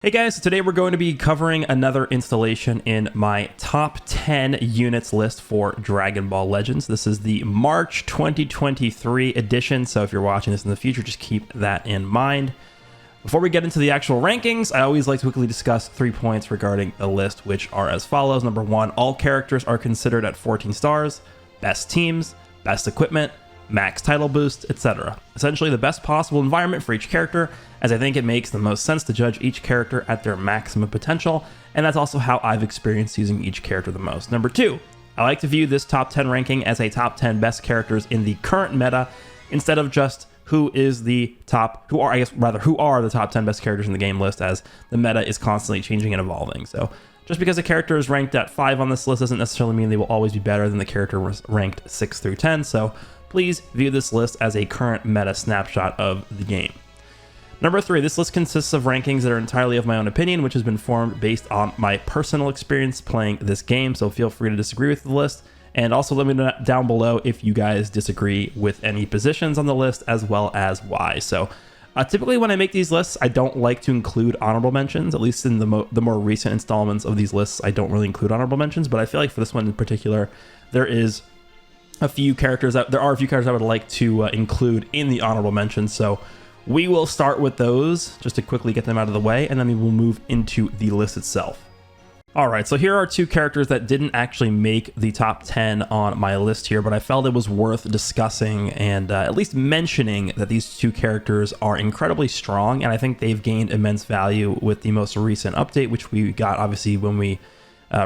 Hey guys, so today we're going to be covering another installation in my top 10 units list for Dragon Ball Legends. This is the March 2023 edition, so if you're watching this in the future, just keep that in mind. Before we get into the actual rankings, I always like to quickly discuss 3 points regarding the list, which are as follows. Number 1, all characters are considered at 14 stars, best teams, best equipment, max title boost, etc. Essentially the best possible environment for each character, as I think it makes the most sense to judge each character at their maximum potential, and that's also how I've experienced using each character the most. Number 2, I like to view this top 10 ranking as a top 10 best characters in the current meta, instead of just who are the top 10 best characters in the game list, as the meta is constantly changing and evolving. So just because a character is ranked at 5 on this list doesn't necessarily mean they will always be better than the character ranked 6 through 10, so please view this list as a current meta snapshot of the game. Number 3, this list consists of rankings that are entirely of my own opinion, which has been formed based on my personal experience playing this game, so feel free to disagree with the list, and also let me know down below if you guys disagree with any positions on the list, as well as why. So typically when I make these lists, I don't like to include honorable mentions, at least in the more recent installments of these lists, I don't really include honorable mentions, but I feel like for this one in particular, there are a few characters I would like to include in the honorable mentions, so we will start with those just to quickly get them out of the way, and then we will move into the list itself. Alright, so here are 2 characters that didn't actually make the top 10 on my list here, but I felt it was worth discussing and at least mentioning that these 2 characters are incredibly strong, and I think they've gained immense value with the most recent update, which we got obviously when we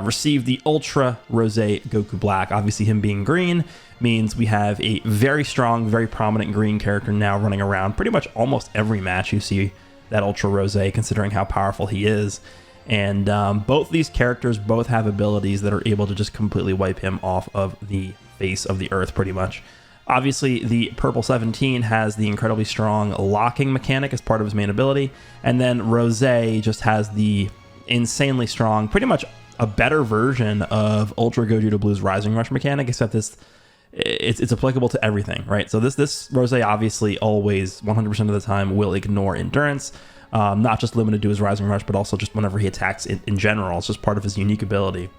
received the Ultra Rose Goku Black. Obviously him being green means we have a very strong, very prominent green character now running around pretty much almost every match you see that Ultra Rose, considering how powerful he is. And both these characters both have abilities that are able to just completely wipe him off of the face of the earth pretty much. Obviously the Purple 17 has the incredibly strong locking mechanic as part of his main ability, and then Rose just has the insanely strong, pretty much a better version of Ultra Gogeta Blue's Rising Rush mechanic, except it's applicable to everything, right? So this Rose obviously always 100% of the time will ignore endurance, not just limited to his Rising Rush, but also just whenever he attacks in general. It's just part of his unique ability.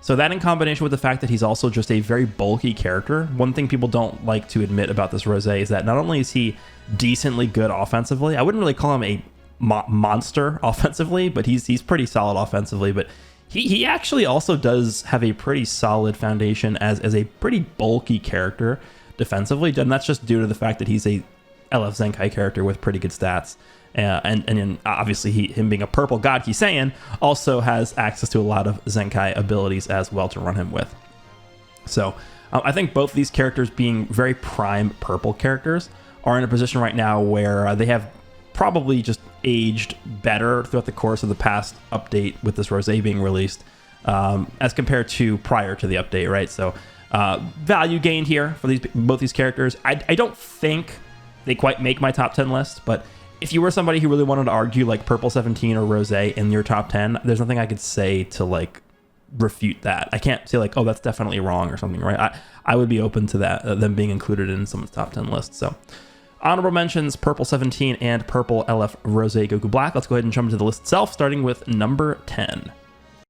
So that in combination with the fact that he's also just a very bulky character, one thing people don't like to admit about this Rose is that not only is he decently good offensively, I wouldn't really call him a monster offensively, but he's pretty solid offensively, but he actually also does have a pretty solid foundation as a pretty bulky character defensively, and that's just due to the fact that he's a LF Zenkai character with pretty good stats. And obviously him being a purple God Ki Saiyan also has access to a lot of Zenkai abilities as well to run him with. So I think both these characters, being very prime purple characters, are in a position right now where they have probably just aged better throughout the course of the past update with this Rose being released as compared to prior to the update, right? So value gained here for both these characters. I don't think they quite make my top 10 list, but if you were somebody who really wanted to argue like Purple 17 or Rose in your top 10, there's nothing I could say to like refute that. I can't say like, oh, that's definitely wrong or something, right? I would be open to that, them being included in someone's top 10 list. So honorable mentions, Purple 17 and Purple LF Rose Goku Black. Let's go ahead and jump into the list itself, starting with number 10.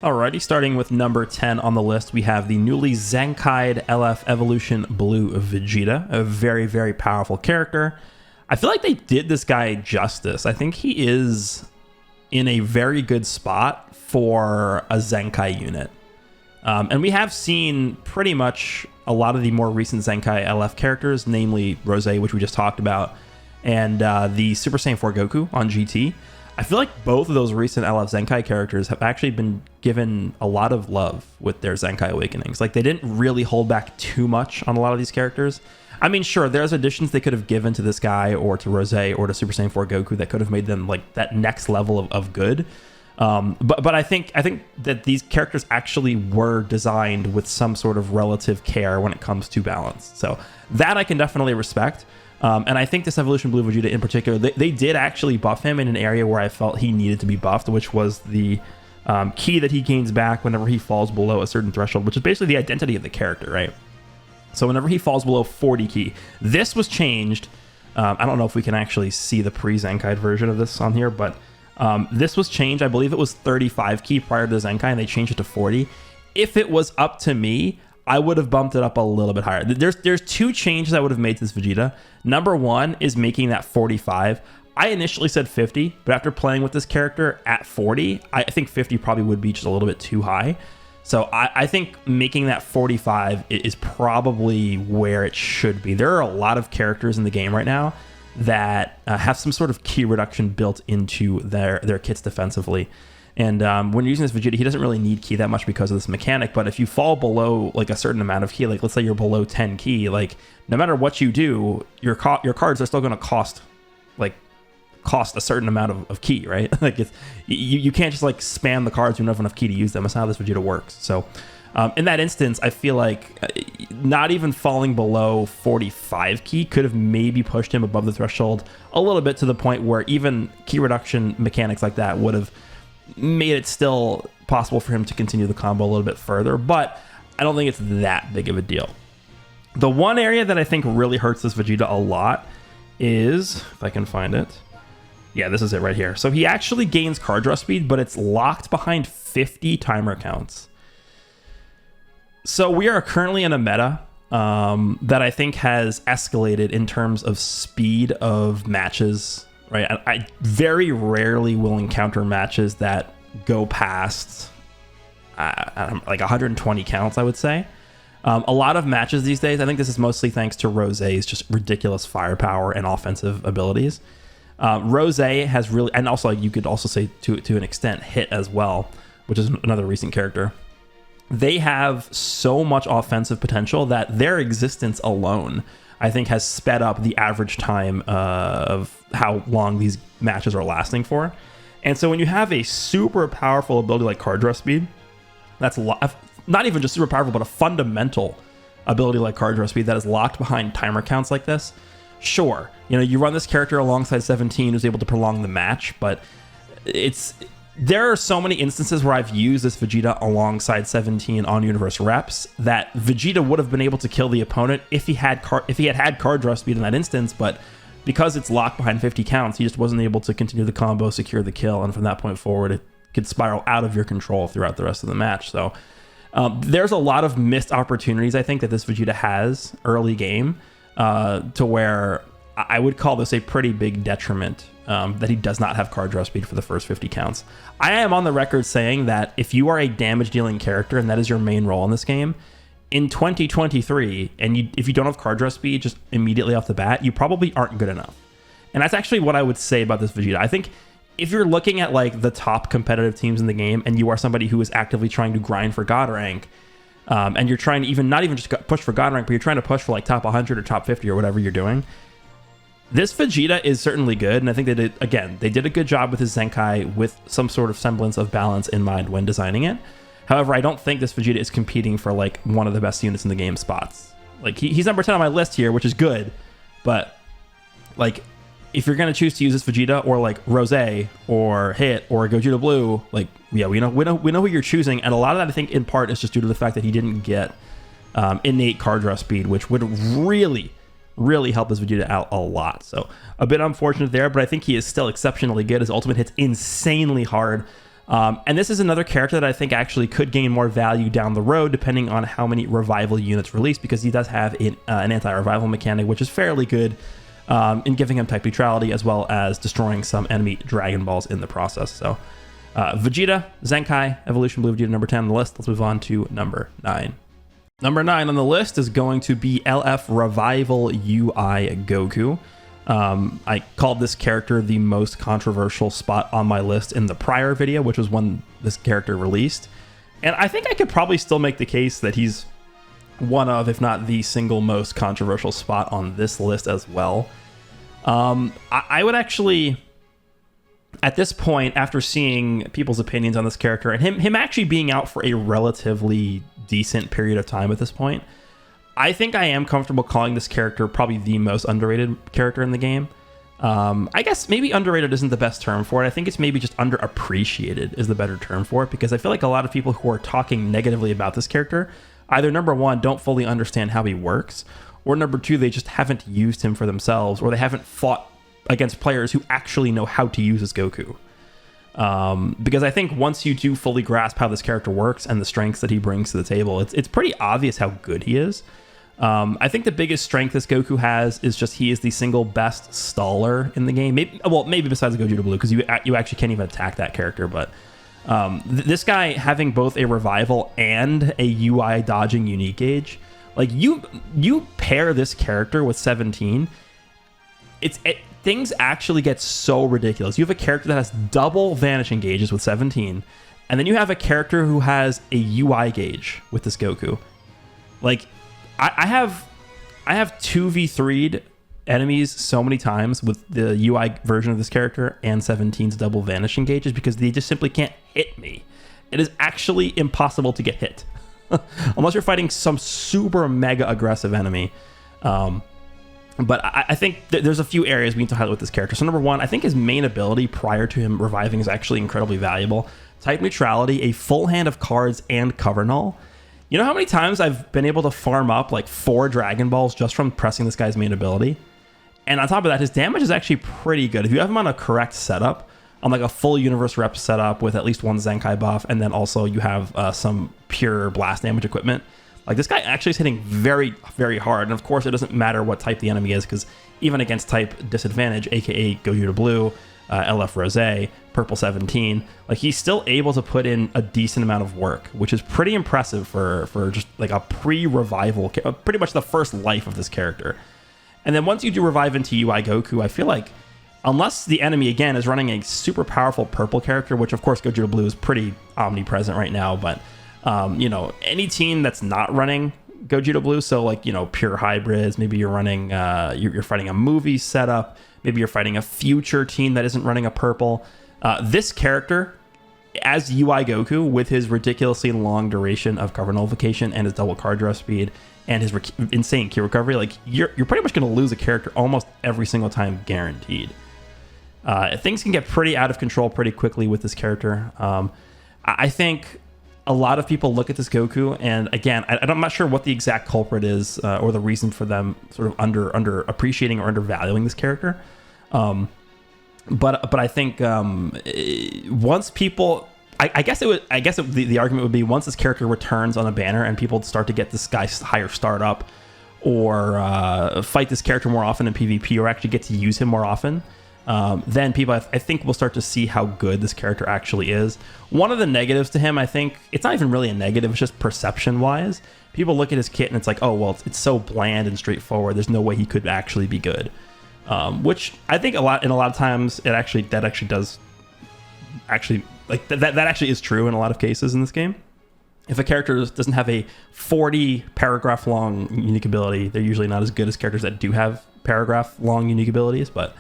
Alrighty, starting with number 10 on the list, we have the newly Zenkai'd LF Evolution Blue Vegeta, a very, very powerful character. I feel like they did this guy justice. I think he is in a very good spot for a Zenkai unit. And we have seen pretty much a lot of the more recent Zenkai LF characters, namely Rose, which we just talked about, and the Super Saiyan 4 Goku on GT. I feel like both of those recent LF Zenkai characters have actually been given a lot of love with their Zenkai Awakenings. Like, they didn't really hold back too much on a lot of these characters. I mean, sure, there's additions they could have given to this guy or to Rose or to Super Saiyan 4 Goku that could have made them like that next level of good. But I think that these characters actually were designed with some sort of relative care when it comes to balance. So that I can definitely respect. And I think this Evolution Blue Vegeta in particular, they did actually buff him in an area where I felt he needed to be buffed, which was the ki that he gains back whenever he falls below a certain threshold, which is basically the identity of the character, right? So whenever he falls below 40 ki, this was changed. I don't know if we can actually see the pre-Zenkai'd version of this on here, but This was changed. I believe it was 35 ki prior to Zenkai, and they changed it to 40. If it was up to me, I would have bumped it up a little bit higher. There's two changes I would have made to this Vegeta. Number one is making that 45. I initially said 50, but after playing with this character at 40, I think 50 probably would be just a little bit too high. So I think making that 45 is probably where it should be. There are a lot of characters in the game right now that have some sort of ki reduction built into their kits defensively. And when you're using this Vegeta, he doesn't really need ki that much because of this mechanic. But if you fall below like a certain amount of ki, like let's say you're below 10 ki, like no matter what you do, your cards are still going to cost a certain amount of ki, right? Like you can't just like spam the cards when you don't have enough ki to use them. That's not how this Vegeta works. So in that instance, I feel like not even falling below 45 ki could have maybe pushed him above the threshold a little bit, to the point where even ki reduction mechanics like that would have made it still possible for him to continue the combo a little bit further. But I don't think it's that big of a deal. The one area that I think really hurts this Vegeta a lot is, if I can find it, yeah, this is it right here. So he actually gains card draw speed, but it's locked behind 50 timer counts. So we are currently in a meta that I think has escalated in terms of speed of matches, right? I very rarely will encounter matches that go past like 120 counts, I would say. A lot of matches these days, I think this is mostly thanks to Rosé's just ridiculous firepower and offensive abilities. Rosé has really, and also you could also say to an extent Hit as well, which is another recent character. They have so much offensive potential that their existence alone, I think, has sped up the average time of how long these matches are lasting for. And so when you have a super powerful ability like card draw speed, that's not even just super powerful, but a fundamental ability like card draw speed that is locked behind timer counts like this. Sure, you run this character alongside 17 who's able to prolong the match, but there are so many instances where I've used this Vegeta alongside 17 on Universe reps that Vegeta would have been able to kill the opponent if he had card draw speed in that instance, but because it's locked behind 50 counts, he just wasn't able to continue the combo, secure the kill, and from that point forward, it could spiral out of your control throughout the rest of the match. So there's a lot of missed opportunities, I think, that this Vegeta has early game, to where I would call this a pretty big detriment that he does not have card draw speed for the first 50 counts. I am on the record saying that if you are a damage dealing character and that is your main role in this game, in 2023, and if you don't have card draw speed just immediately off the bat, you probably aren't good enough. And that's actually what I would say about this Vegeta. I think if you're looking at like the top competitive teams in the game and you are somebody who is actively trying to grind for God rank, and you're trying to not even just push for God rank, but you're trying to push for like top 100 or top 50 or whatever you're doing, this Vegeta is certainly good, and I think they did a good job with his Zenkai with some sort of semblance of balance in mind when designing it. However, I don't think this Vegeta is competing for like one of the best units in the game spots. Like he's number 10 on my list here, which is good, but like if you're gonna choose to use this Vegeta or like Rosé or Hit or Gogeta Blue, like yeah, we know who you're choosing, and a lot of that I think in part is just due to the fact that he didn't get innate card draw speed, which would really help this Vegeta out a lot. So a bit unfortunate there, but I think he is still exceptionally good. His ultimate hits insanely hard. And this is another character that I think actually could gain more value down the road depending on how many revival units release, because he does have an anti-revival mechanic, which is fairly good in giving him type neutrality as well as destroying some enemy Dragon Balls in the process. So Vegeta, Zenkai, Evolution Blue Vegeta number 10 on the list. Let's move on to number 9. Number 9 on the list is going to be LF Revival UI Goku. I called this character the most controversial spot on my list in the prior video, which was when this character released. And I think I could probably still make the case that he's one of, if not the single most controversial spot on this list as well. I would actually, at this point, after seeing people's opinions on this character and him actually being out for a relatively decent period of time at this point, I think I am comfortable calling this character probably the most underrated character in the game. I guess maybe underrated isn't the best term for it. I think it's maybe just underappreciated is the better term for it, because I feel like a lot of people who are talking negatively about this character either, number one, don't fully understand how he works, or number two, they just haven't used him for themselves, or they haven't fought against players who actually know how to use this Goku. Because I think once you do fully grasp how this character works and the strengths that he brings to the table, it's pretty obvious how good he is. I think the biggest strength this Goku has is just he is the single best staller in the game. Maybe besides Gogeta Blue, because you actually can't even attack that character. But this guy having both a revival and a UI dodging unique gauge, like you pair this character with 17, things actually get so ridiculous. You have a character that has double vanishing gauges with 17, and then you have a character who has a UI gauge with this Goku. Like, I have 2v3'd enemies so many times with the UI version of this character and 17's double vanishing gauges because they just simply can't hit me. It is actually impossible to get hit. Unless you're fighting some super mega aggressive enemy. But I think there's a few areas we need to highlight with this character. So number one, I think his main ability prior to him reviving is actually incredibly valuable. Type neutrality, a full hand of cards, and cover null. You know how many times I've been able to farm up like 4 Dragon Balls just from pressing this guy's main ability? And on top of that, his damage is actually pretty good. If you have him on a correct setup, on like a full Universe Rep setup with at least one Zenkai buff, and then also you have some pure blast damage equipment, like this guy actually is hitting very, very hard. And of course, it doesn't matter what type the enemy is, because even against type disadvantage, aka Gogeta Blue, LF Rose, Purple 17, like he's still able to put in a decent amount of work, which is pretty impressive for just like a pre-revival, pretty much the first life of this character. And then once you do revive into UI Goku, I feel like unless the enemy again is running a super powerful purple character, which of course Gogeta Blue is pretty omnipresent right now, but you know, any team that's not running Gogeta Blue, so like, you know, pure hybrids, maybe you're running you're fighting a movie setup, maybe you're fighting a future team that isn't running a purple, this character as UI Goku with his ridiculously long duration of cover nullification and his double card draw speed and his insane key recovery, like you're pretty much going to lose a character almost every single time, guaranteed. Things can get pretty out of control pretty quickly with this character. I think a lot of people look at this Goku, and again, I'm not sure what the exact culprit is or the reason for them sort of under appreciating or undervaluing this character. But I think once people, I guess the argument would be once this character returns on a banner and people start to get this guy higher startup or fight this character more often in PvP or actually get to use him more often. Then people, I think, will start to see how good this character actually is. One of the negatives to him, I think, it's not even really a negative, it's just perception-wise. People look at his kit and it's like, oh, well, it's so bland and straightforward, there's no way he could actually be good. Which I think a lot of times, that actually does, like, that actually is true in a lot of cases in this game. If a character doesn't have a 40-paragraph-long unique ability, they're usually not as good as characters that do have paragraph-long unique abilities, but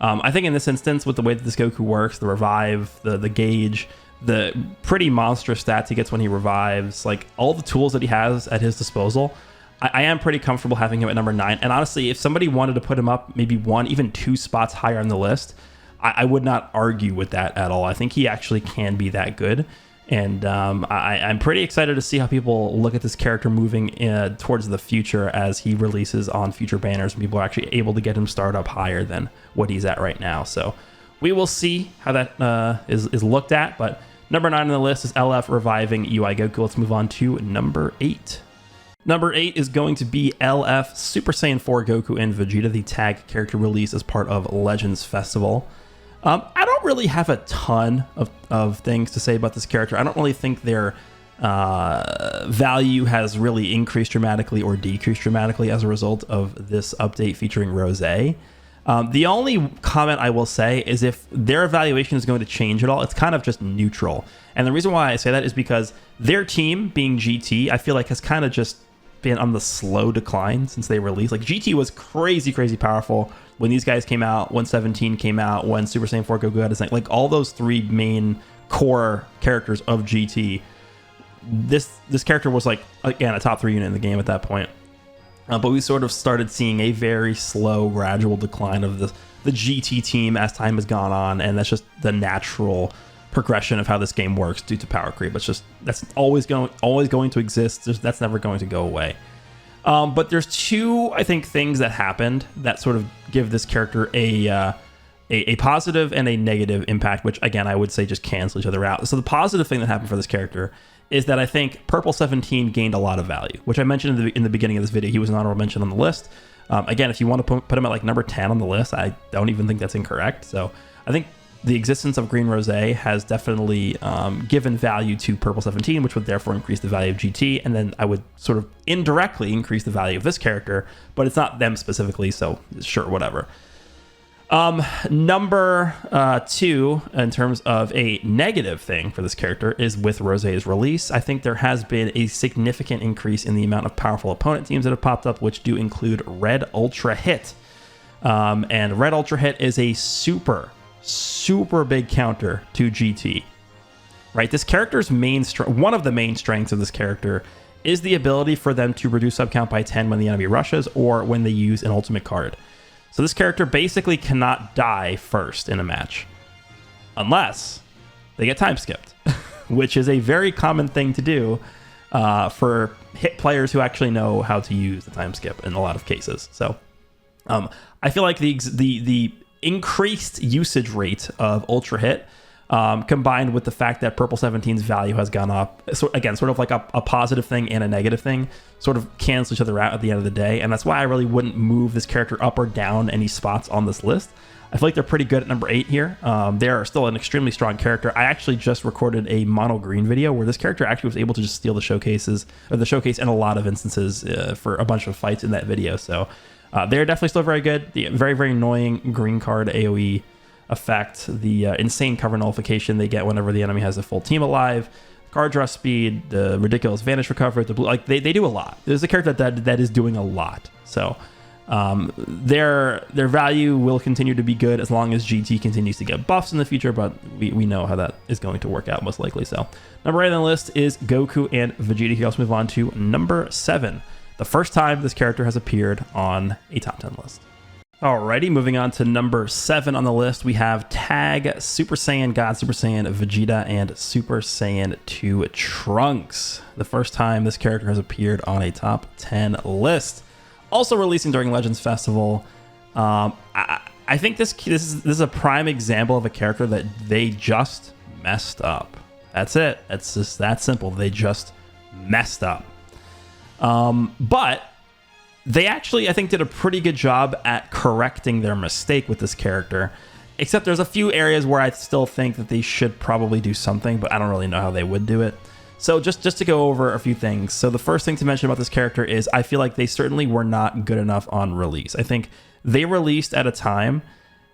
I think in this instance, with the way that this Goku works, the revive, the gauge, the pretty monstrous stats he gets when he revives, like all the tools that he has at his disposal, I am pretty comfortable having him at number 9. And honestly, if somebody wanted to put him up maybe 1, even 2 spots higher on the list, I would not argue with that at all. I think he actually can be that good. And I'm pretty excited to see how people look at this character moving towards the future as he releases on future banners and people are actually able to get him started up higher than what he's at right now. So we will see how that is looked at. But number 9 on the list is LF reviving UI Goku. Let's move on to number 8. Number 8 is going to be LF Super Saiyan 4 Goku and Vegeta, the tag character release as part of Legends Festival. I don't really have a ton of things to say about this character. I don't really think their value has really increased dramatically or decreased dramatically as a result of this update featuring Rose. The only comment I will say is if their evaluation is going to change at all, it's kind of just neutral. And the reason why I say that is because their team, being GT, I feel like has kind of just been on the slow decline since they released. Like GT was crazy powerful when these guys came out, when 17 came out, when Super Saiyan 4 Goku had his thing. Like all those 3 main core characters of GT, this character was like, again, a top 3 unit in the game at that point. But we sort of started seeing a very slow, gradual decline of the GT team as time has gone on, and that's just the natural progression of how this game works due to power creep. It's just, that's always going to exist. That's never going to go away. But there's 2, I think, things that happened that sort of give this character a a positive and a negative impact, which again, I would say just cancel each other out. So the positive thing that happened for this character is that I think Purple 17 gained a lot of value, which I mentioned in the beginning of this video. He was an honorable mention on the list. Again, if you want to put him at like number 10 on the list, I don't even think that's incorrect. So I think the existence of Green Rosé has definitely given value to Purple 17, which would therefore increase the value of GT. And then I would sort of indirectly increase the value of this character, but it's not them specifically. So sure, whatever. Number 2, in terms of a negative thing for this character, is with Rosé's release. I think there has been a significant increase in the amount of powerful opponent teams that have popped up, which do include Red Ultra Hit. And Red Ultra Hit is a super big counter to GT. Right? This character's one of the main strengths of this character is the ability for them to reduce sub count by 10 when the enemy rushes or when they use an ultimate card. So this character basically cannot die first in a match unless they get time skipped, which is a very common thing to do for hit players who actually know how to use the time skip in a lot of cases. So I feel like the increased usage rate of Ultra Hit combined with the fact that Purple 17's value has gone up, so again, sort of like a positive thing and a negative thing, sort of cancel each other out at the end of the day. And that's why I really wouldn't move this character up or down any spots on this list. I feel like they're pretty good at number 8 here. They are still an extremely strong character. I actually just recorded a mono green video where this character actually was able to just steal the showcase in a lot of instances for a bunch of fights in that video. So they're definitely still very good. The very annoying green card AoE effect, the insane cover nullification they get whenever the enemy has a full team alive, card draw speed, the ridiculous vanish recovery, the blue, like they do a lot. There's a character that is doing a lot. So their value will continue to be good as long as GT continues to get buffs in the future, but we know how that is going to work out most likely. So number 8 on the list is Goku and Vegeta. Here, let's move on to number 7. The first time this character has appeared on a top 10 list. Alrighty, moving on to number 7 on the list, we have Tag, Super Saiyan God, Super Saiyan Vegeta, and Super Saiyan 2 Trunks. The first time this character has appeared on a top 10 list. Also releasing during Legends Festival. I think this is a prime example of a character that they just messed up. That's it. It's just that simple. They just messed up. But they actually, I think, did a pretty good job at correcting their mistake with this character, except there's a few areas where I still think that they should probably do something, but I don't really know how they would do it. So just to go over a few things. So the first thing to mention about this character is I feel like they certainly were not good enough on release. I think they released at a time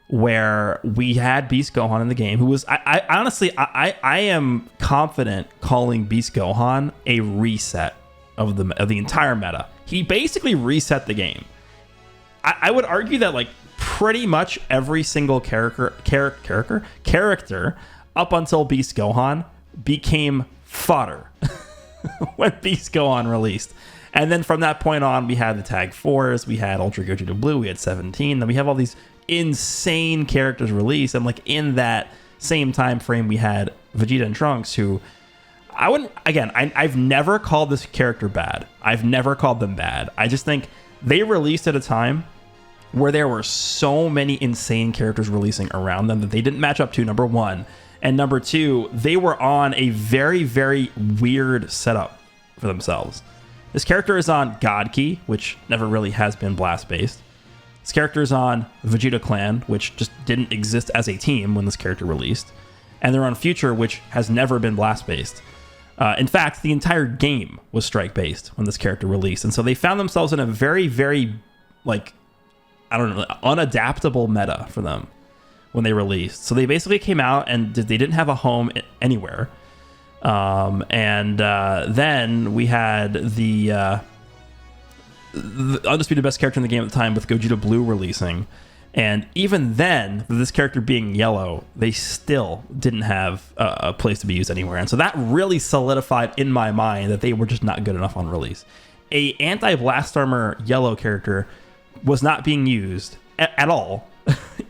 where we had Beast Gohan in the game, who was, I honestly am confident calling Beast Gohan a reset of the entire meta. He basically reset the game. I would argue that like pretty much every single character up until Beast Gohan became fodder when Beast Gohan released. And then from that point on, we had the Tag 4s, we had Ultra Gogeta Blue, we had 17, then we have all these insane characters released, and like in that same time frame, we had Vegeta and Trunks, who I wouldn't, again, I've never called this character bad. I've never called them bad. I just think they released at a time where there were so many insane characters releasing around them that they didn't match up to, number 1. And number 2, they were on a very weird setup for themselves. This character is on God Key, which never really has been blast-based. This character is on Vegeta Clan, which just didn't exist as a team when this character released. And they're on Future, which has never been blast-based. In fact, the entire game was strike-based when this character released. And so they found themselves in a very, like, I don't know, unadaptable meta for them when they released. So they basically came out and they didn't have a home anywhere. Then we had the undisputed best character in the game at the time with Gogeta Blue releasing. And even then, with this character being yellow, they still didn't have a place to be used anywhere. And so that really solidified in my mind that they were just not good enough on release. A anti-blast armor yellow character was not being used at all,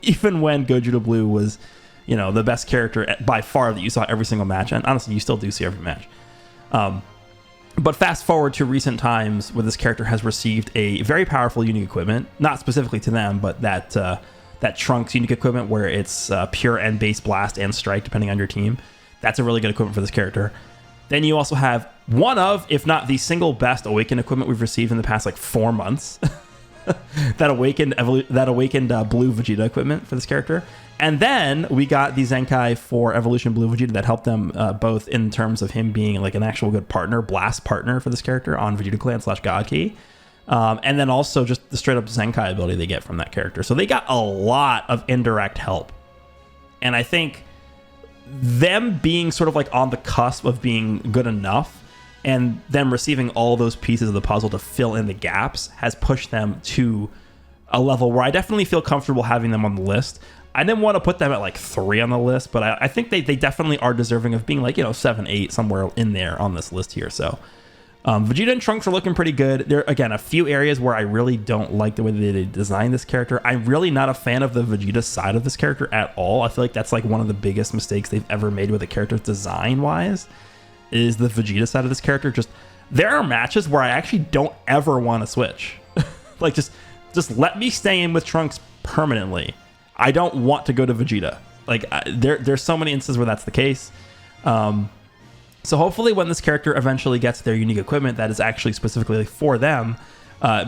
even when Gogeta Blue was, you know, the best character by far that you saw every single match. And honestly, you still do see every match. But fast forward to recent times where this character has received a very powerful unique equipment, not specifically to them, but that that Trunks unique equipment where it's pure and base blast and strike depending on your team. That's a really good equipment for this character. Then you also have one of, if not the single best Awakened equipment we've received in the past like 4 months. that awakened blue Vegeta equipment for this character. And then we got the Zenkai for Evolution Blue Vegeta that helped them both in terms of him being like an actual good partner, blast partner for this character on Vegeta Clan / God Key. And then also just the straight up Zenkai ability they get from that character. So they got a lot of indirect help. And I think them being sort of like on the cusp of being good enough and them receiving all those pieces of the puzzle to fill in the gaps has pushed them to a level where I definitely feel comfortable having them on the list. I didn't want to put them at like 3 on the list, but I think they definitely are deserving of being like, 7, 8, somewhere in there on this list here. So Vegeta and Trunks are looking pretty good. There are, again, a few areas where I really don't like the way they designed this character. I'm really not a fan of the Vegeta side of this character at all. I feel like that's like one of the biggest mistakes they've ever made with a character design-wise, is the Vegeta side of this character. Just, there are matches where I actually don't ever want to switch. Like, just let me stay in with Trunks permanently. I don't want to go to Vegeta. Like, there's so many instances where that's the case. So hopefully when this character eventually gets their unique equipment that is actually specifically for them,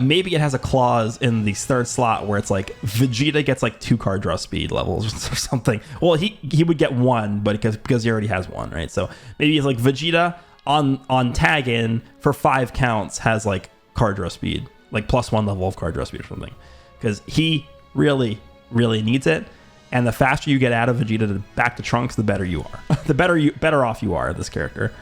maybe it has a clause in the 3rd slot where it's like Vegeta gets like 2 card draw speed levels or something. Well, he would get 1, but because he already has 1, right? So maybe it's like Vegeta on tag in for 5 counts has like card draw speed, like +1 level of card draw speed or something, because he really needs it. And the faster you get out of Vegeta back to Trunks, the better you are. The better off you are, this character.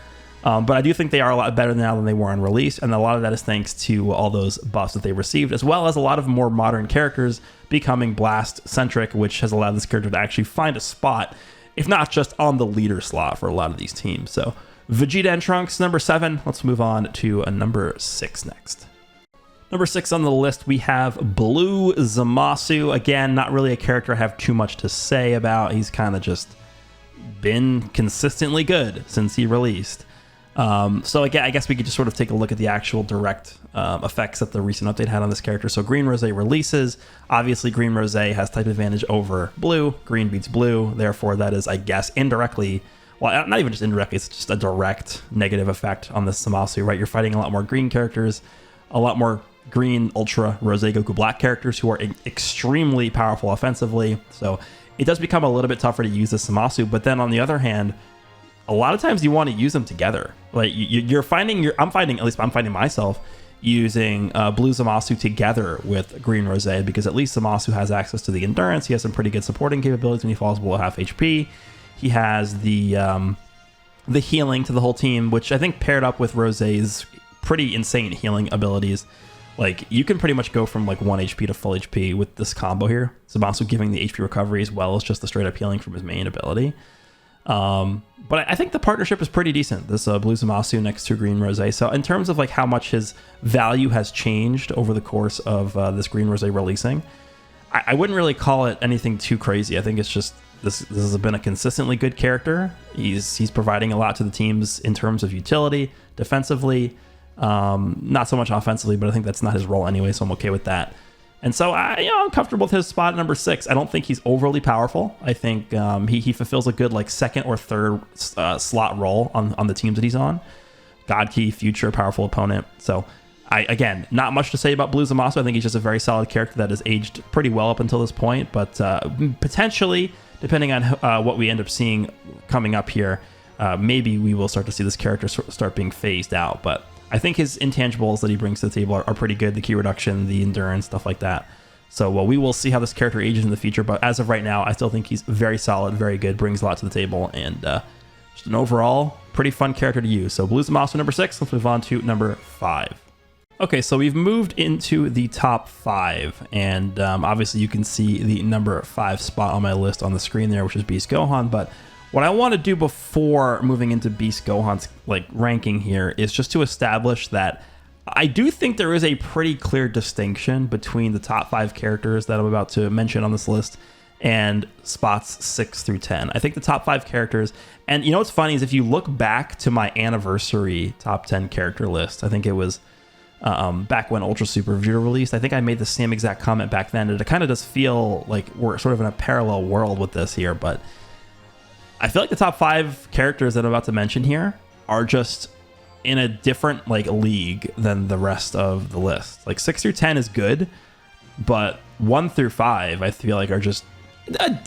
But I do think they are a lot better now than they were on release, and a lot of that is thanks to all those buffs that they received, as well as a lot of more modern characters becoming blast-centric, which has allowed this character to actually find a spot, if not just on the leader slot for a lot of these teams. So Vegeta and Trunks, number 7. Let's move on to a number 6 next. Number 6 on the list, we have Blue Zamasu. Again, not really a character I have too much to say about. He's kind of just been consistently good since he released. So again, I guess we could just sort of take a look at the actual direct effects that the recent update had on this character. So Green Rosé releases. Obviously, Green Rosé has type advantage over Blue. Green beats Blue. Therefore, that is, I guess, indirectly, well, not even just indirectly, it's just a direct negative effect on this Zamasu, right? You're fighting a lot more green characters, a lot more Green, Ultra, Rosé, Goku Black characters who are extremely powerful offensively. So it does become a little bit tougher to use this Zamasu. But then on the other hand, a lot of times you want to use them together. Like I'm finding myself using Blue Zamasu together with Green Rosé, because at least Zamasu has access to the endurance. He has some pretty good supporting capabilities when he falls below half HP. He has the healing to the whole team, which I think paired up with Rosé's pretty insane healing abilities, like you can pretty much go from like 1 HP to full HP with this combo here. Zamasu giving the HP recovery as well as just the straight up healing from his main ability. But I think the partnership is pretty decent, this Blue Zamasu next to Green Rosé. So in terms of like how much his value has changed over the course of this Green Rosé releasing, I wouldn't really call it anything too crazy. I think it's just this has been a consistently good character. He's providing a lot to the teams in terms of utility, defensively. Not so much offensively, but I think that's not his role anyway, so I'm okay with that. And so I'm comfortable with his spot at number 6. I don't think he's overly powerful. I think he fulfills a good like 2nd or 3rd slot role on the teams that he's on. God Key, future powerful opponent. So again, not much to say about Blue Zamasu. I think he's just a very solid character that has aged pretty well up until this point, but potentially, depending on what we end up seeing coming up here, maybe we will start to see this character start being phased out. But I think his intangibles that he brings to the table are pretty good. The key reduction, the endurance, stuff like that. So we will see how this character ages in the future. But as of right now, I still think he's very solid, very good, brings a lot to the table, and just an overall pretty fun character to use. So Blue Zamasu, number 6. Let's move on to number 5. Okay, so we've moved into the top 5, and obviously you can see the number 5 spot on my list on the screen there, which is Beast Gohan. But what I want to do before moving into Beast Gohan's like ranking here is just to establish that I do think there is a pretty clear distinction between the top 5 characters that I'm about to mention on this list and spots 6 through 10. I think the top 5 characters, and what's funny is if you look back to my anniversary top 10 character list, I think it was back when Ultra Super Vegeta released. I think I made the same exact comment back then, and it kind of does feel like we're sort of in a parallel world with this here, but I feel like the top 5 characters that I'm about to mention here are just in a different like league than the rest of the list. Like 6 through 10 is good, but 1 through 5 I feel like are just I'm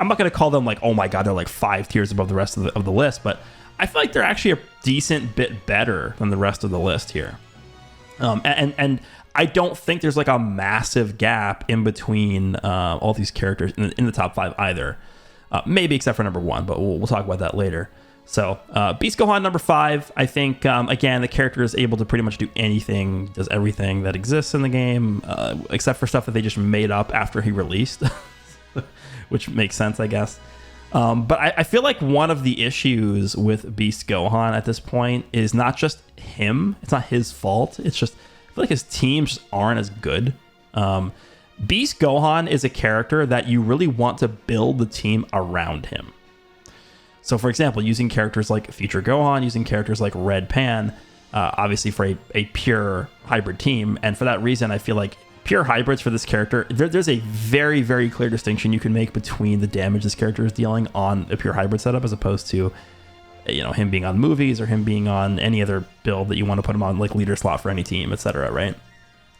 not going to call them like, oh my god, they're like 5 tiers above the rest of the list, but I feel like they're actually a decent bit better than the rest of the list here. And I don't think there's like a massive gap in between all these characters in the top 5 either. Maybe except for number 1, but we'll talk about that later. So Beast Gohan number 5, I think, again, the character is able to pretty much do anything, does everything that exists in the game, except for stuff that they just made up after he released, which makes sense, I guess. But I feel like one of the issues with Beast Gohan at this point is not just him. It's not his fault. It's just, I feel like his teams just aren't as good. Beast Gohan is a character that you really want to build the team around him. So, for example, using characters like Future Gohan, using characters like Red Pan, obviously for a pure hybrid team. And for that reason, I feel like pure hybrids for this character, there's a very, very clear distinction you can make between the damage this character is dealing on a pure hybrid setup as opposed to, you know, him being on movies or him being on any other build that you want to put him on, like leader slot for any team, etc. Right?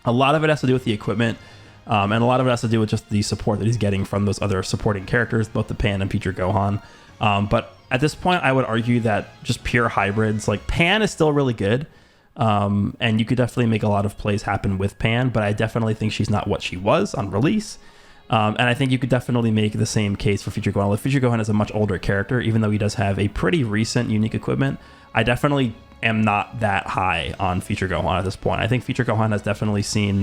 A lot of it has to do with the equipment, and a lot of it has to do with just the support that he's getting from those other supporting characters, both the Pan and Future Gohan. But at this point, I would argue that just pure hybrids, like Pan is still really good. And you could definitely make a lot of plays happen with Pan, but I definitely think she's not what she was on release. And I think you could definitely make the same case for Future Gohan. Like Future Gohan is a much older character, even though he does have a pretty recent unique equipment. I definitely am not that high on Future Gohan at this point. I think Future Gohan has definitely seen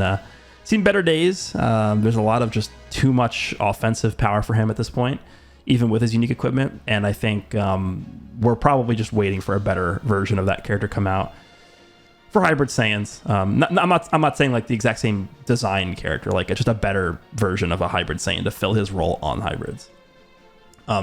better days. There's a lot of just too much offensive power for him at this point, even with his unique equipment. And I think we're probably just waiting for a better version of that character come out for Hybrid Saiyans. I'm not saying like the exact same design character, like it's just a better version of a Hybrid Saiyan to fill his role on hybrids.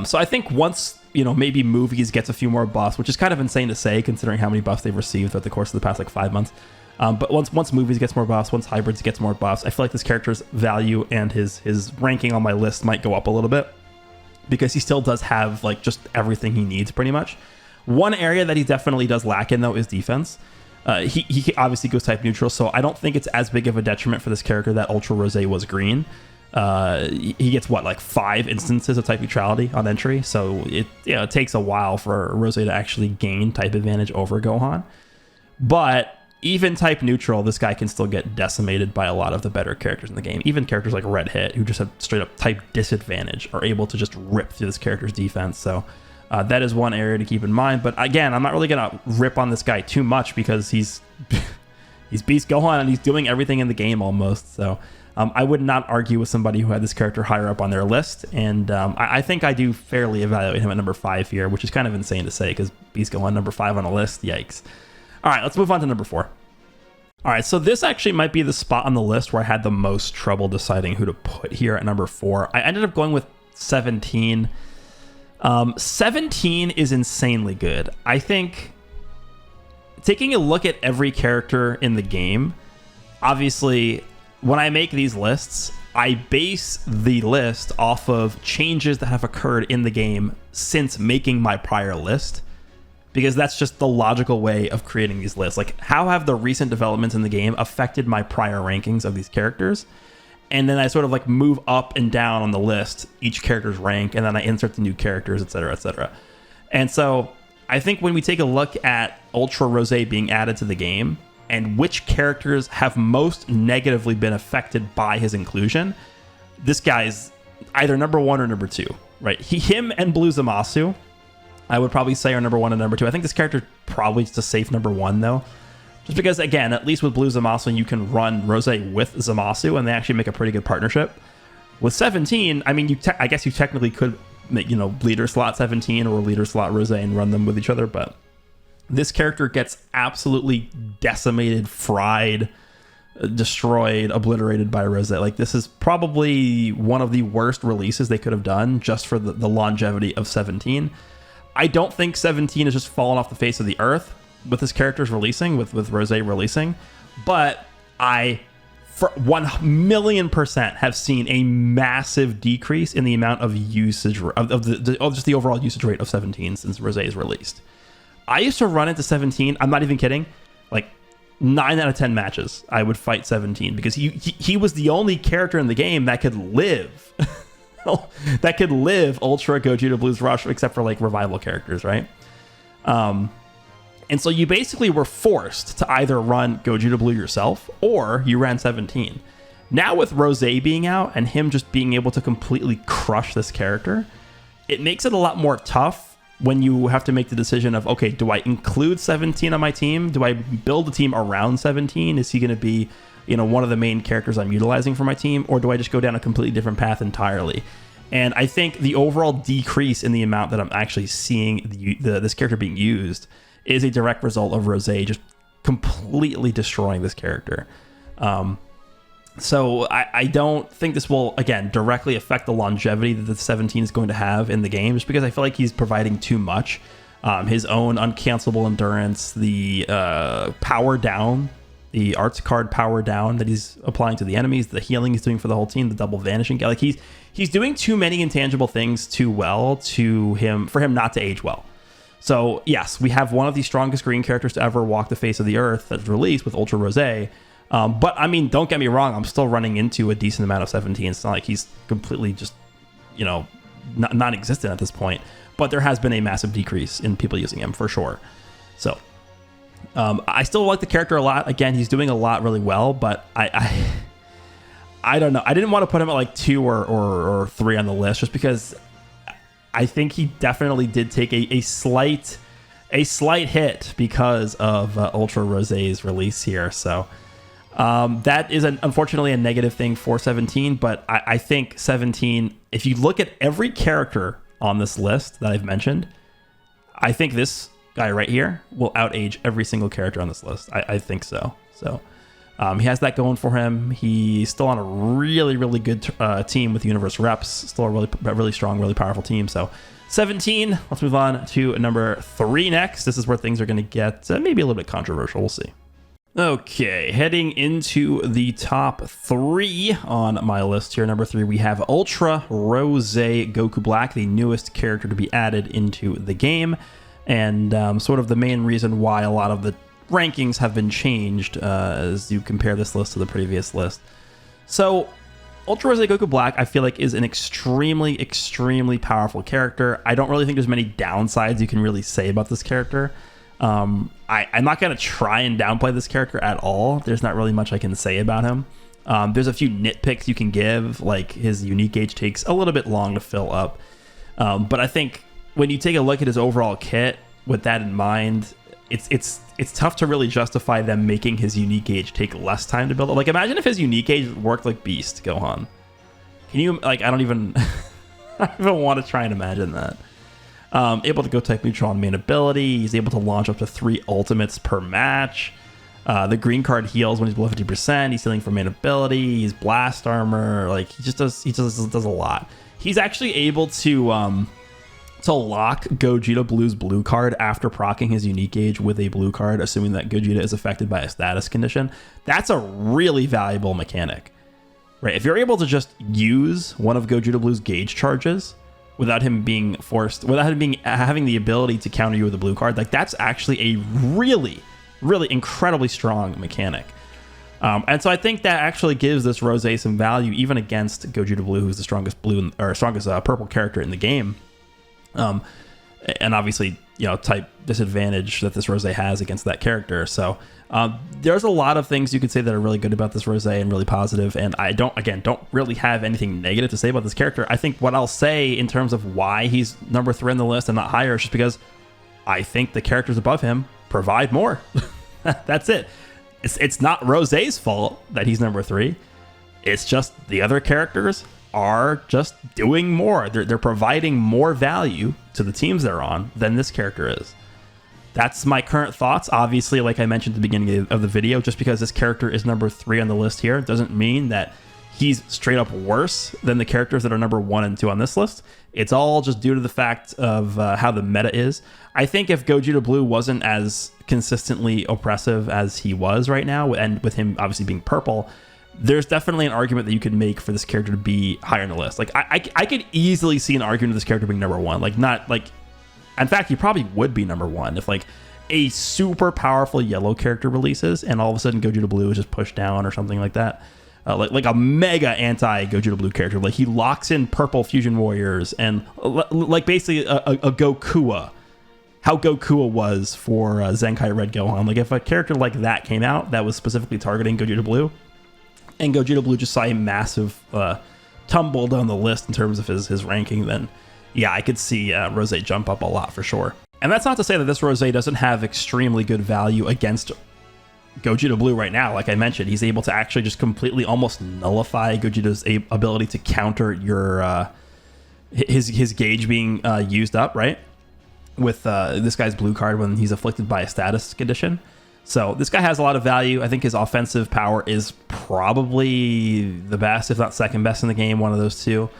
So I think once, you know, maybe Movies gets a few more buffs, which is kind of insane to say considering how many buffs they've received throughout the course of the past like 5 months. But once Movies gets more buffs, once Hybrids gets more buffs, I feel like this character's value and his ranking on my list might go up a little bit, because he still does have like just everything he needs pretty much. One area that he definitely does lack in though is defense. He obviously goes type neutral, so I don't think it's as big of a detriment for this character that Ultra Rose was green. He gets what, like 5 instances of type neutrality on entry, so it takes a while for Rose to actually gain type advantage over Gohan. But even type neutral, this guy can still get decimated by a lot of the better characters in the game. Even characters like Red Hit, who just have straight up type disadvantage, are able to just rip through this character's defense. So that is one area to keep in mind. But again, I'm not really going to rip on this guy too much because he's Beast Gohan and he's doing everything in the game almost. So I would not argue with somebody who had this character higher up on their list. And I think I do fairly evaluate him at number 5 here, which is kind of insane to say because Beast Gohan number 5 on a list. Yikes. All right, let's move on to number 4. All right, so this actually might be the spot on the list where I had the most trouble deciding who to put here at number 4. I ended up going with 17. 17 is insanely good. I think taking a look at every character in the game, obviously, when I make these lists, I base the list off of changes that have occurred in the game since making my prior list, because that's just the logical way of creating these lists. Like, how have the recent developments in the game affected my prior rankings of these characters? And then I sort of like move up and down on the list, each character's rank, and then I insert the new characters, etc., etc. And so I think when we take a look at Ultra Rose being added to the game and which characters have most negatively been affected by his inclusion, this guy's either number 1 or number 2, right? Him and Blue Zamasu, I would probably say are number 1 and number 2. I think this character probably just a safe number 1 though. Just because, again, at least with Blue Zamasu, you can run Rose with Zamasu, and they actually make a pretty good partnership. With 17, I mean, I guess you technically could make, leader slot 17 or leader slot Rose and run them with each other, but this character gets absolutely decimated, fried, destroyed, obliterated by Rose. Like, this is probably one of the worst releases they could have done just for the longevity of 17. I don't think 17 is just fallen off the face of the earth. with this character's releasing, with Rosé releasing, but I for 1,000,000% have seen a massive decrease in the amount of usage of just the overall usage rate of 17 since Rosé is released. I used to run into 17. I'm not even kidding. Like 9 out of 10 matches, I would fight 17 because he was the only character in the game that could live, Ultra Gogeta Blues Rush, except for like revival characters, right? And so you basically were forced to either run Gogeta Blue yourself or you ran 17. Now with Rosé being out and him just being able to completely crush this character, it makes it a lot more tough when you have to make the decision of, okay, do I include 17 on my team? Do I build a team around 17? Is he going to be, one of the main characters I'm utilizing for my team? Or do I just go down a completely different path entirely? And I think the overall decrease in the amount that I'm actually seeing this character being used is a direct result of Rosé just completely destroying this character. So I don't think this will, again, directly affect the longevity that the 17 is going to have in the game, just because I feel like he's providing too much. His own uncancelable endurance, the power down, the arts card power down that he's applying to the enemies, the healing he's doing for the whole team, the double vanishing. Like he's doing too many intangible things too well for him not to age well. So yes, we have one of the strongest green characters to ever walk the face of the earth that's released with Ultra Rosé. But I mean, don't get me wrong, I'm still running into a decent amount of 17. It's not like he's completely just, non-existent at this point. But there has been a massive decrease in people using him for sure. So I still like the character a lot. Again, he's doing a lot really well, but I don't know. I didn't want to put him at like 2 or 3 on the list just because I think he definitely did take a slight hit because of Ultra Rosé's release here. So that is unfortunately a negative thing for 17. But I think 17, if you look at every character on this list that I've mentioned, I think this guy right here will outage every single character on this list. I think so. So he has that going for him. He's still on a really, really good team with Universe Reps. Still a really strong, really powerful team. So 17, let's move on to number 3 next. This is where things are going to get maybe a little bit controversial. We'll see. Okay, heading into the top 3 on my list here. Number 3, we have Ultra Rosé Goku Black, the newest character to be added into the game. And sort of the main reason why a lot of the rankings have been changed as you compare this list to the previous list. So Ultra Rosé Goku Black, I feel like, is an extremely, extremely powerful character. I don't really think there's many downsides you can really say about this character. I'm not going to try and downplay this character at all. There's not really much I can say about him. There's a few nitpicks you can give, like his unique gauge takes a little bit long to fill up. But I think when you take a look at his overall kit with that in mind, it's tough to really justify them making his unique gauge take less time to build up. Like, imagine if his unique gauge worked like Beast Gohan. Can you, like, I don't even want to try and imagine that. Able to go type neutral on main ability. He's able to launch up to 3 ultimates per match. The green card heals when he's below 50%. He's healing for main ability. He's blast armor. Like, he does a lot. He's actually able to lock Gogeta Blue's blue card after proccing his unique gauge with a blue card, assuming that Gogeta is affected by a status condition. That's a really valuable mechanic, right? If you're able to just use one of Gogeta Blue's gauge charges without him having the ability to counter you with a blue card, like, that's actually a really, really incredibly strong mechanic. And so I think that actually gives this Rosé some value even against Gogeta Blue, who's the strongest purple character in the game. And obviously, type disadvantage that this Rosé has against that character. So there's a lot of things you could say that are really good about this Rosé and really positive. And I don't really have anything negative to say about this character. I think what I'll say in terms of why he's number 3 on the list and not higher is just because I think the characters above him provide more. That's it. It's not Rosé's fault that he's number 3. It's just the other characters are just doing more. They're providing more value to the teams they're on than this character is. That's my current thoughts. Obviously, like I mentioned at the beginning of the video, just because this character is number 3 on the list here doesn't mean that he's straight up worse than the characters that are number 1 and 2 on this list. It's all just due to the fact of how the meta is. I think if Gogeta Blue wasn't as consistently oppressive as he was right now, and with him obviously being purple, there's definitely an argument that you could make for this character to be higher on the list. Like I could easily see an argument of this character being number 1. Like not like, in fact, he probably would be number 1 if like a super powerful yellow character releases and all of a sudden Gogeta Blue is just pushed down or something like that. Like a mega anti Gogeta Blue character. Like he locks in purple fusion warriors and like basically a Gokua. How Gokua was for Zenkai Red Gohan. Like if a character like that came out that was specifically targeting Gogeta Blue, and Gogeta Blue just saw a massive tumble down the list in terms of his ranking, then yeah, I could see Rose jump up a lot for sure. And that's not to say that this Rose doesn't have extremely good value against Gogeta Blue right now. Like I mentioned, he's able to actually just completely almost nullify Gogeta's ability to counter your his gauge being used up, right? With this guy's blue card when he's afflicted by a status condition. So this guy has a lot of value. I think his offensive power is probably the best, if not second best in the game, one of those two.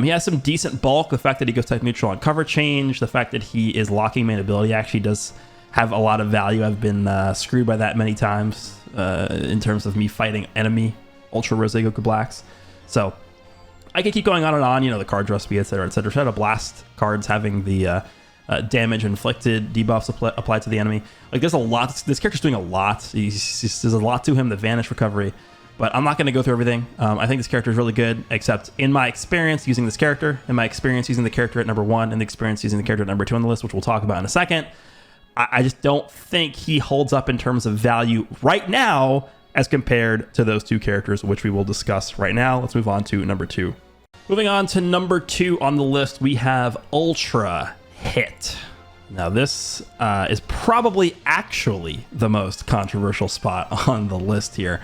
He has some decent bulk. The fact that he goes type neutral on cover change, the fact that he is locking main ability actually does have a lot of value. I've been screwed by that many times in terms of me fighting enemy Ultra Rose Goku Blacks. So I could keep going on and on, you know, the card draw speed, etc., etc. Shadow Blast cards having the damage inflicted debuffs applied to the enemy. Like there's a lot. This character's doing a lot. There's a lot to him. The Vanish recovery. But I'm not going to go through everything. I think this character is really good, except in my experience using this character, in my experience using the character at number 1, and the experience using the character at number 2 on the list, which we'll talk about in a second, I just don't think he holds up in terms of value right now as compared to those two characters, which we will discuss right now. Let's move on to number 2. Moving on to number 2 on the list, we have Ultra Hit. Now this is probably actually the most controversial spot on the list here.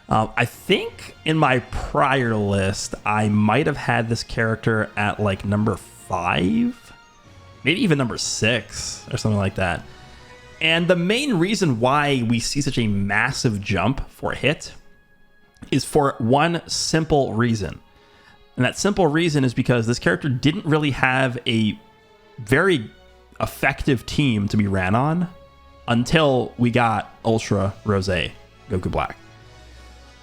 I think in my prior list, I might have had this character at like number 5, maybe even number 6 or something like that. And the main reason why we see such a massive jump for Hit is for one simple reason. And that simple reason is because this character didn't really have a very effective team to be ran on until we got Ultra Rose Goku Black.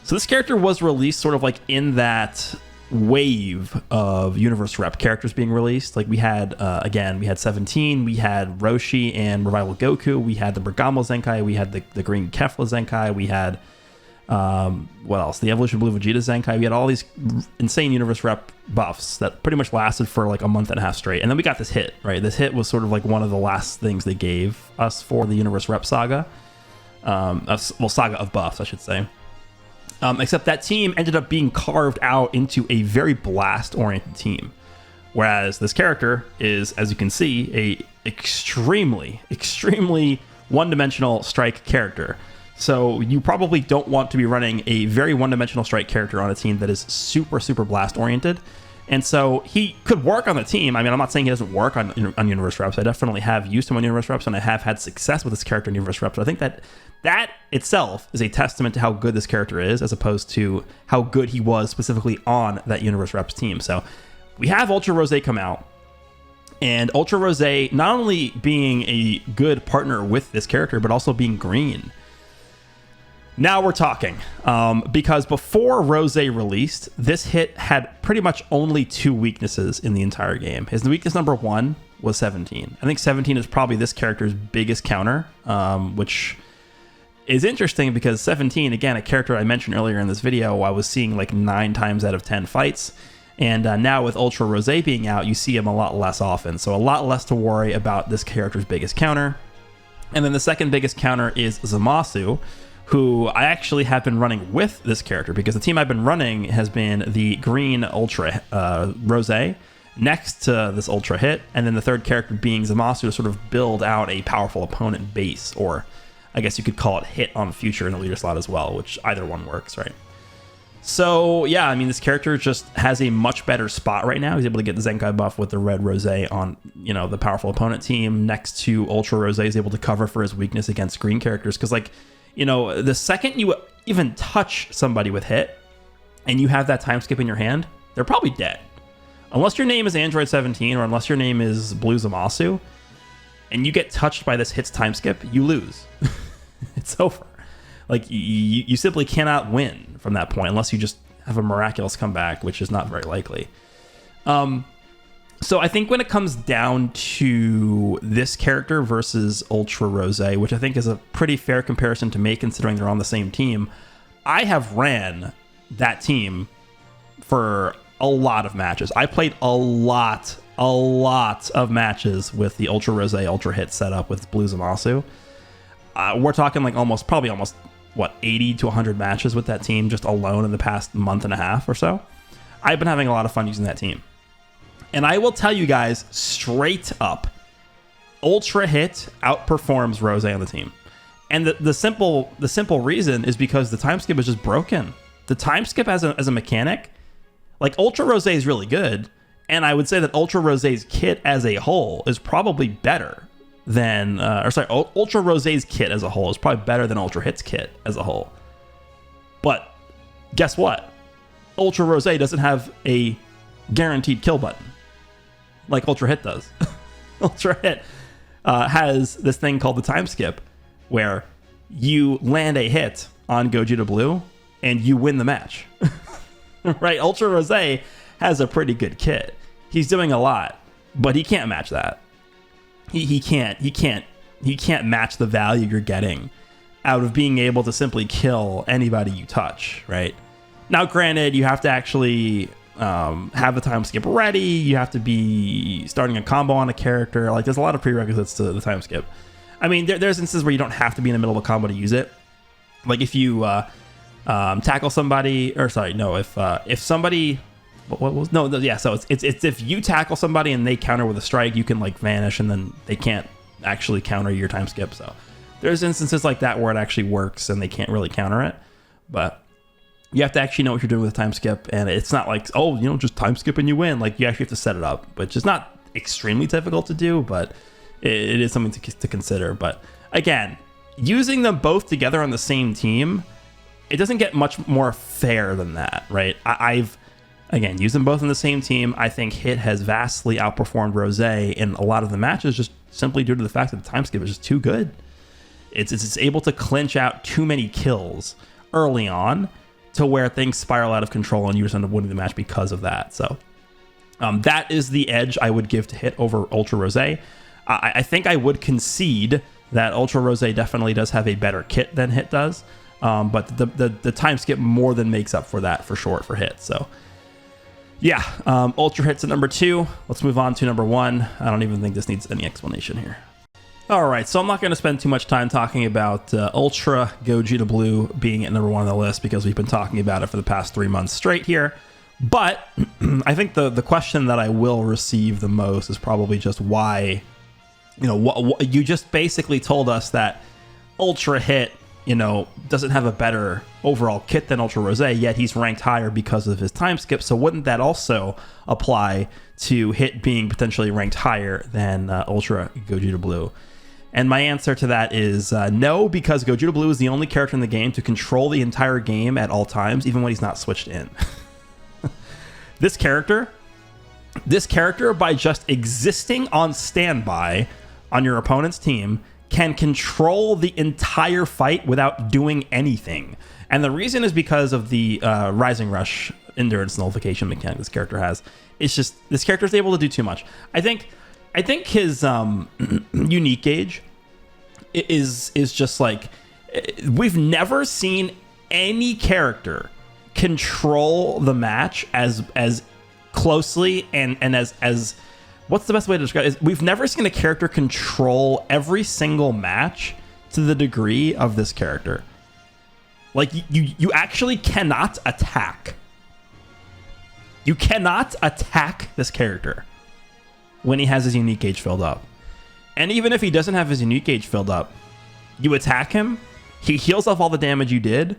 So this character was released sort of like in that wave of Universe Rep characters being released. Like we had, again, we had 17, we had Roshi and Revival Goku, we had the Bergamo Zenkai, we had the Green Kefla Zenkai, we had, what else? The Evolution Blue Vegeta Zenkai. We had all these insane Universe Rep buffs that pretty much lasted for like a month and a half straight. And then we got this Hit, right? This Hit was sort of like one of the last things they gave us for the Universe Rep saga. Saga of buffs, I should say. Except that team ended up being carved out into a very blast-oriented team. Whereas this character is, as you can see, a extremely one-dimensional strike character. So you probably don't want to be running a very one-dimensional strike character on a team that is super blast-oriented. And so he could work on the team. I mean, I'm not saying he doesn't work on Universe Reps. I definitely have used him on Universe Reps, and I have had success with this character in Universe Reps. So I think that itself is a testament to how good this character is, as opposed to how good he was specifically on that Universe Reps team. So we have Ultra Rose come out, and Ultra Rose not only being a good partner with this character, but also being green. Now we're talking, because before Rose released, this Hit had pretty much only 2 weaknesses in the entire game. His weakness number 1 was 17. I think 17 is probably this character's biggest counter, which is interesting because 17, again, a character I mentioned earlier in this video, I was seeing like 9 times out of 10 fights. And now with Ultra Rose being out, you see him a lot less often. So a lot less to worry about this character's biggest counter. And then the second biggest counter is Zamasu, who I actually have been running with this character because the team I've been running has been the green Ultra Rose next to this Ultra Hit, and then the third character being Zamasu to sort of build out a powerful opponent base, or I guess you could call it Hit on future in the leader slot as well, which either one works, right? So yeah, I mean, this character just has a much better spot right now. He's able to get the Zenkai buff with the red Rose on, you know, the powerful opponent team next to Ultra Rose. Is able to cover for his weakness against green characters, because like, you know, the second you even touch somebody with Hit, and you have that time skip in your hand, they're probably dead. Unless your name is Android 17 or unless your name is Blue Zamasu, and you get touched by this hits time skip, you lose. It's over. Like, you simply cannot win from that point unless you just have a miraculous comeback, which is not very likely. So I think when it comes down to this character versus Ultra Rose, which I think is a pretty fair comparison to make considering they're on the same team, I have ran that team for a lot of matches. I played a lot of matches with the Ultra Rose Ultra Hit setup with Blue Zamasu. We're talking like probably almost 80 to 100 matches with that team just alone in the past month and a half or so. I've been having a lot of fun using that team. And I will tell you guys straight up, Ultra Hit outperforms Rose on the team. And the simple reason is because the time skip is just broken. The time skip as a mechanic, like Ultra Rose is really good, and I would say that Ultra Rose's kit as a whole is probably better than, Ultra Rose's kit as a whole is probably better than Ultra Hit's kit as a whole. But guess what? Ultra Rose doesn't have a guaranteed kill button like Ultra Hit does. Ultra Hit has this thing called the time skip where you land a hit on Gogeta Blue and you win the match. Right? Ultra Rose has a pretty good kit. He's doing a lot, but he can't match that. He can't match the value you're getting out of being able to simply kill anybody you touch, right? Now, granted, you have to actually have the time skip ready. You have to be starting a combo on a character. Like, there's a lot of prerequisites to the time skip. I mean, there's instances where you don't have to be in the middle of a combo to use it. Like if you tackle somebody, or sorry, no, if somebody, so it's if you tackle somebody and they counter with a strike, you can like vanish and then they can't actually counter your time skip. So there's instances like that where it actually works and they can't really counter it, but you have to actually know what you're doing with the time skip, and it's not like, just time skip and you win. Like, you actually have to set it up, which is not extremely difficult to do, but it is something to consider. But again, using them both together on the same team, it doesn't get much more fair than that, right? I've used them both on the same team. I think Hit has vastly outperformed Rose in a lot of the matches just simply due to the fact that the time skip is just too good. It's able to clinch out too many kills early on to where things spiral out of control and you just end up winning the match because of that. So that is the edge I would give to Hit over Ultra Rose. I think I would concede that Ultra Rose definitely does have a better kit than Hit does, but the time skip more than makes up for that for sure for Hit. So yeah, Ultra Hit's at number 2. Let's move on to number 1. I don't even think this needs any explanation here. All right, so I'm not going to spend too much time talking about Ultra Gogeta Blue being at number 1 on the list because we've been talking about it for the past 3 months straight here. But I think the question that I will receive the most is probably just why, you just basically told us that Ultra Hit, doesn't have a better overall kit than Ultra Rose, yet he's ranked higher because of his time skip. So wouldn't that also apply to Hit being potentially ranked higher than Ultra Gogeta Blue? And my answer to that is no, because Gogeta Blue is the only character in the game to control the entire game at all times, even when he's not switched in. This character, by just existing on standby on your opponent's team, can control the entire fight without doing anything. And the reason is because of the Rising Rush endurance nullification mechanic this character has. It's just, this character is able to do too much. I think his unique gauge is just like, we've never seen any character control the match as closely and as what's the best way to describe it? We've never seen a character control every single match to the degree of this character. Like, you actually cannot attack. You cannot attack this character when he has his unique gauge filled up. And even if he doesn't have his unique gauge filled up, you attack him, he heals off all the damage you did,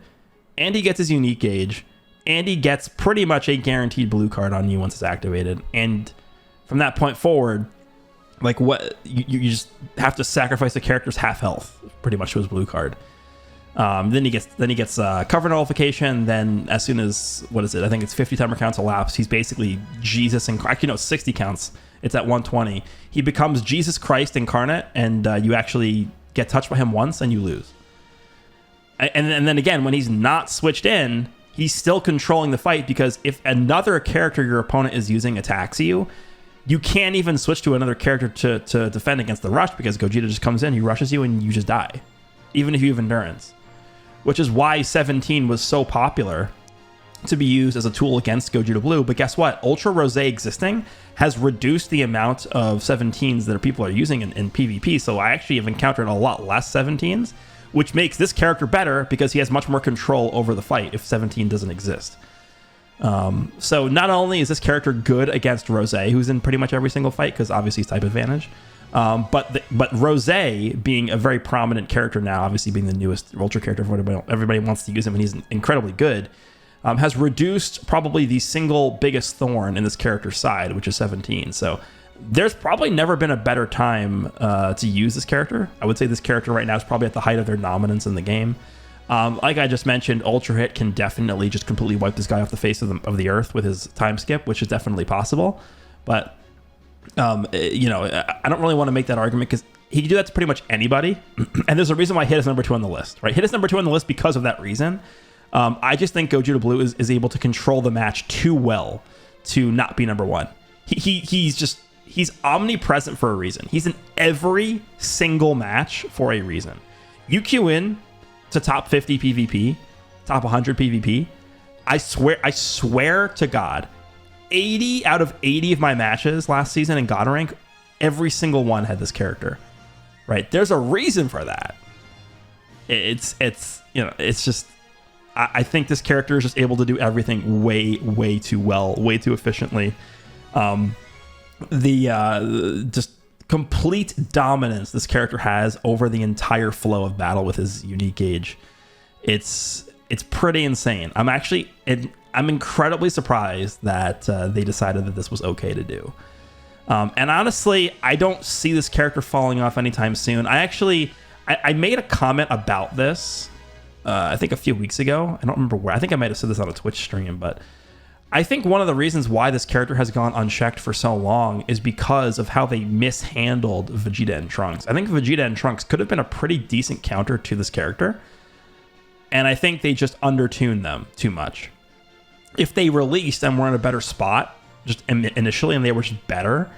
and he gets his unique gauge, and he gets pretty much a guaranteed blue card on you once it's activated. And from that point forward, like, what you just have to sacrifice the character's half health pretty much to his blue card. Then he gets cover nullification. Then as soon as, what is it? I think it's 50 timer counts elapsed. He's basically Jesus and actually no, 60 counts. It's at 120. He becomes Jesus Christ incarnate, and you actually get touched by him once and you lose. And then again, when he's not switched in, he's still controlling the fight, because if another character your opponent is using attacks you, you can't even switch to another character to defend against the rush, because Gogeta just comes in, he rushes you, and you just die, even if you have endurance. Which is why 17 was so popular to be used as a tool against Gogeta Blue. But guess what? Ultra Rose existing has reduced the amount of 17s that people are using in PvP. So I actually have encountered a lot less 17s, which makes this character better because he has much more control over the fight if 17 doesn't exist. So not only is this character good against Rose, who's in pretty much every single fight, because obviously he's type advantage, but Rose being a very prominent character now, obviously being the newest Ultra character, everybody wants to use him, and he's incredibly good, has reduced probably the single biggest thorn in this character's side, which is 17. So there's probably never been a better time to use this character. I would say this character right now is probably at the height of their dominance in the game. Like I just mentioned, Ultra Hit can definitely just completely wipe this guy off the face of the earth with his time skip, which is definitely possible. But you know, I don't really want to make that argument, because he can do that to pretty much anybody. And there's a reason why Hit is number 2 on the list, right? Hit is number 2 on the list because of that reason. I just think Gogeta Blue is able to control the match too well to not be number 1. He's omnipresent for a reason. He's in every single match for a reason. You queue in to top 50 PvP, top 100 PvP. I swear to God, 80 out of 80 of my matches last season in God rank, every single one had this character, right? There's a reason for that. It's you know, it's just, I think this character is just able to do everything way too well, way too efficiently. Just complete dominance this character has over the entire flow of battle with his unique gauge. It's pretty insane. I'm incredibly surprised that they decided that this was okay to do. And honestly, I don't see this character falling off anytime soon. I made a comment about this, I think a few weeks ago. I don't remember where. I think I might have said this on a Twitch stream, but I think one of the reasons why this character has gone unchecked for so long is because of how they mishandled Vegeta and Trunks. I think Vegeta and Trunks could have been a pretty decent counter to this character, and I think they just undertuned them too much. If they released and were in a better spot just initially, and they were just better,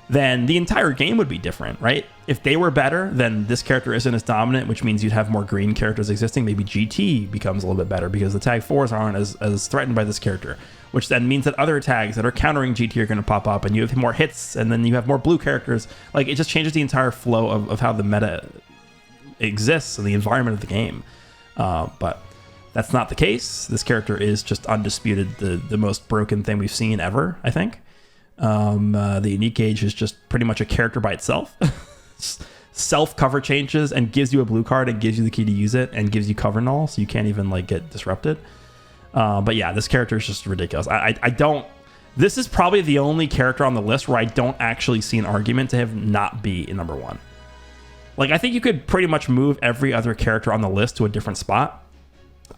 then the entire game would be different, right? If they were better, then this character isn't as dominant, which means you'd have more green characters existing. Maybe GT becomes a little bit better because the tag 4s aren't as threatened by this character, which then means that other tags that are countering GT are going to pop up, and you have more hits, and then you have more blue characters. Like, it just changes the entire flow of how the meta exists and the environment of the game. But that's not the case. This character is just undisputed the most broken thing we've seen ever, I think. The unique gauge is just pretty much a character by itself. Self cover changes and gives you a blue card and gives you the key to use it and gives you cover null, so you can't even like get disrupted. But yeah, this character is just ridiculous. I don't. This is probably the only character on the list where I don't actually see an argument to have not be in number 1. Like, I think you could pretty much move every other character on the list to a different spot.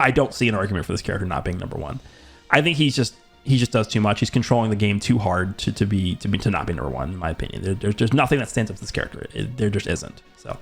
I don't see an argument for this character not being number 1. I think he just does too much. He's controlling the game too hard to not be number 1, in my opinion. There's nothing that stands up to this character. There just isn't. So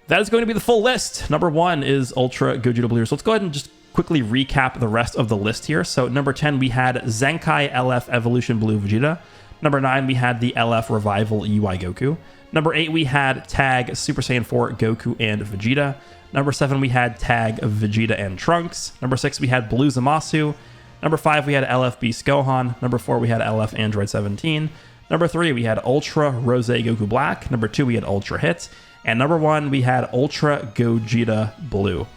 that is going to be the full list. Number 1 is Ultra Gogeta Blue. So let's go ahead and just quickly recap the rest of the list here. So number 10, we had Zenkai LF Evolution Blue Vegeta. Number 9, we had the LF Revival UI Goku. Number 8, we had Tag Super Saiyan 4 Goku and Vegeta. Number 7, we had Tag Vegeta and Trunks. Number 6, we had Blue Zamasu. Number 5, we had LF Beast Gohan. Number 4, we had LF Android 17. Number 3, we had Ultra Rose Goku Black. Number 2, we had Ultra Hit. And number 1, we had Ultra Gogeta Blue.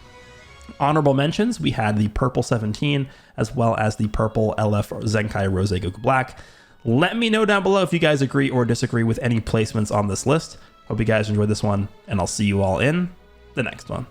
Honorable mentions, we had the Purple 17, as well as the Purple LF Zenkai Rose Goku Black. Let me know down below if you guys agree or disagree with any placements on this list. Hope you guys enjoyed this one, and I'll see you all in the next one.